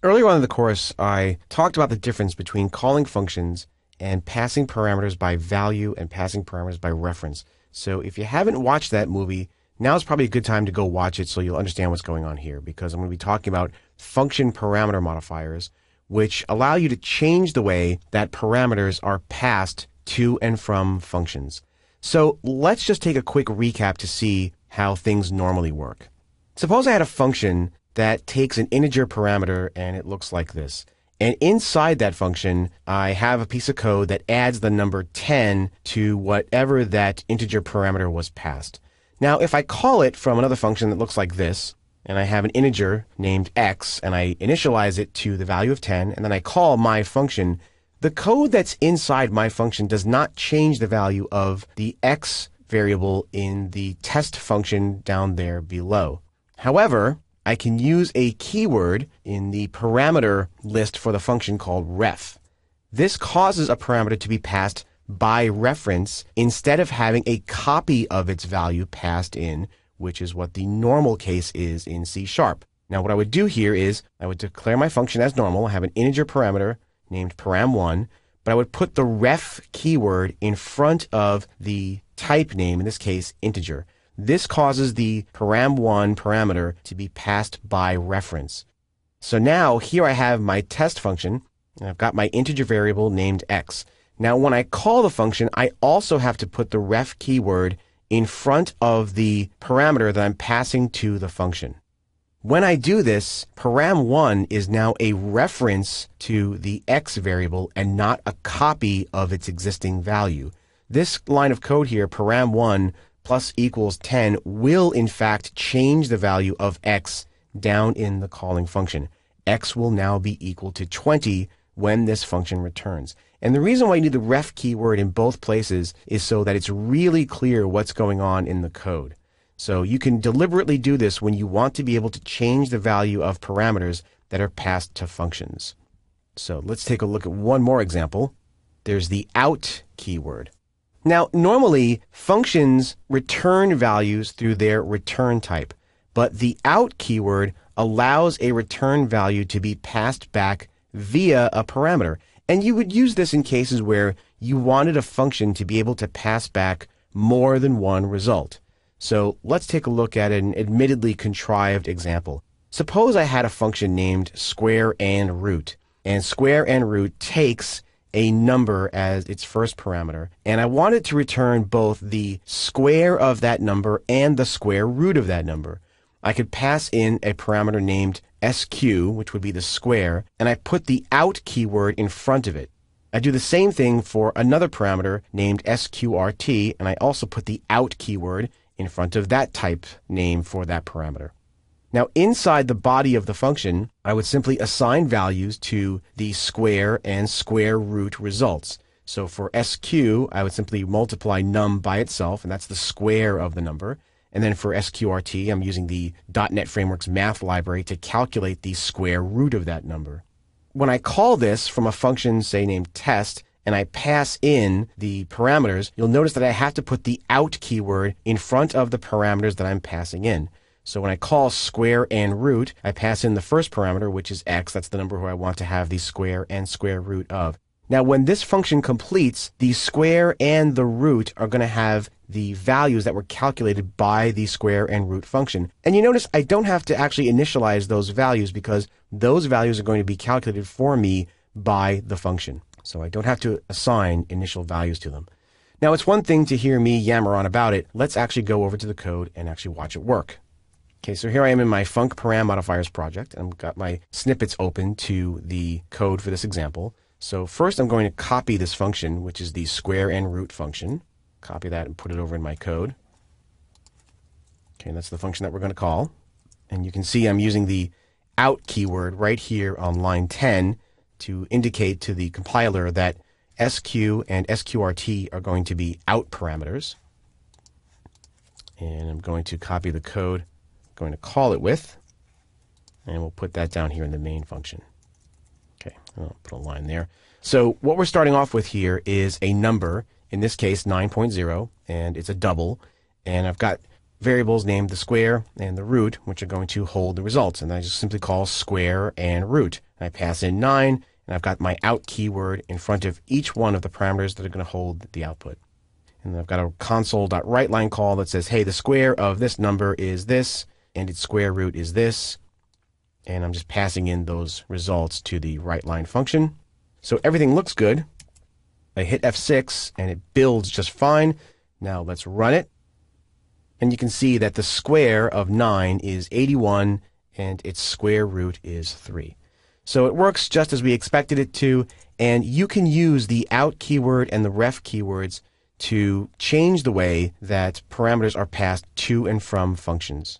Earlier on in the course, I talked about the difference between calling functions and passing parameters by value and passing parameters by reference. So if you haven't watched that movie, now's probably a good time to go watch it so you'll understand what's going on here, because I'm going to be talking about function parameter modifiers, which allow you to change the way that parameters are passed to and from functions. So let's just take a quick recap to see how things normally work. Suppose I had a function that takes an integer parameter and it looks like this. And inside that function, I have a piece of code that adds the number 10 to whatever that integer parameter was passed. Now, if I call it from another function that looks like this, and I have an integer named x, and I initialize it to the value of 10, and then I call my function, the code that's inside my function does not change the value of the x variable in the test function down there below. However, I can use a keyword in the parameter list for the function called ref. This causes a parameter to be passed by reference instead of having a copy of its value passed in, which is what the normal case is in C#. Now what I would do here is I would declare my function as normal. I have an integer parameter named param1, but I would put the ref keyword in front of the type name, in this case integer. This causes the param1 parameter to be passed by reference. So now here I have my test function, and I've got my integer variable named x. Now when I call the function, I also have to put the ref keyword in front of the parameter that I'm passing to the function. When I do this, param1 is now a reference to the x variable and not a copy of its existing value. This line of code here, param1 plus equals 10, will in fact change the value of x down in the calling function. X will now be equal to 20 when this function returns. And the reason why you need the ref keyword in both places is so that it's really clear what's going on in the code. So you can deliberately do this when you want to be able to change the value of parameters that are passed to functions. So let's take a look at one more example. There's the out keyword. Now, normally, functions return values through their return type, but the out keyword allows a return value to be passed back via a parameter. And you would use this in cases where you wanted a function to be able to pass back more than one result. So let's take a look at an admittedly contrived example. Suppose I had a function named square and root root takes a number as its first parameter, and I want it to return both the square of that number and the square root of that number. I could pass in a parameter named sq, which would be the square, and I put the out keyword in front of it. I do the same thing for another parameter named sqrt, and I also put the out keyword in front of that type name for that parameter. Now, inside the body of the function, I would simply assign values to the square and square root results. So for sq, I would simply multiply num by itself, and that's the square of the number. And then for sqrt, I'm using the .NET Framework's math library to calculate the square root of that number. When I call this from a function, say, named test, and I pass in the parameters, you'll notice that I have to put the out keyword in front of the parameters that I'm passing in. So when I call square and root, I pass in the first parameter, which is x. That's the number who I want to have the square and square root of. Now, when this function completes, the square and the root are going to have the values that were calculated by the square and root function. And you notice I don't have to actually initialize those values because those values are going to be calculated for me by the function. So I don't have to assign initial values to them. Now, it's one thing to hear me yammer on about it. Let's actually go over to the code and actually watch it work. Okay, so here I am in my func param modifiers project, and I've got my snippets open to the code for this example. So first I'm going to copy this function, which is the square and root function. Copy that and put it over in my code. Okay, and that's the function that we're going to call. And you can see I'm using the out keyword right here on line 10 to indicate to the compiler that sq and sqrt are going to be out parameters. And I'm going to copy the code I'm going to call it with, and we'll put that down here in the main function. Okay, I'll put a line there. So what we're starting off with here is a number, in this case 9.0, and it's a double, and I've got variables named the square and the root, which are going to hold the results. And I just simply call square and root. And I pass in 9, and I've got my out keyword in front of each one of the parameters that are going to hold the output. And I've got a console.writeLine call that says, hey, the square of this number is this, and its square root is this. And I'm just passing in those results to the writeLine function. So everything looks good. I hit F6, and it builds just fine. Now let's run it. And you can see that the square of 9 is 81, and its square root is 3. So it works just as we expected it to, and you can use the out keyword and the ref keywords to change the way that parameters are passed to and from functions.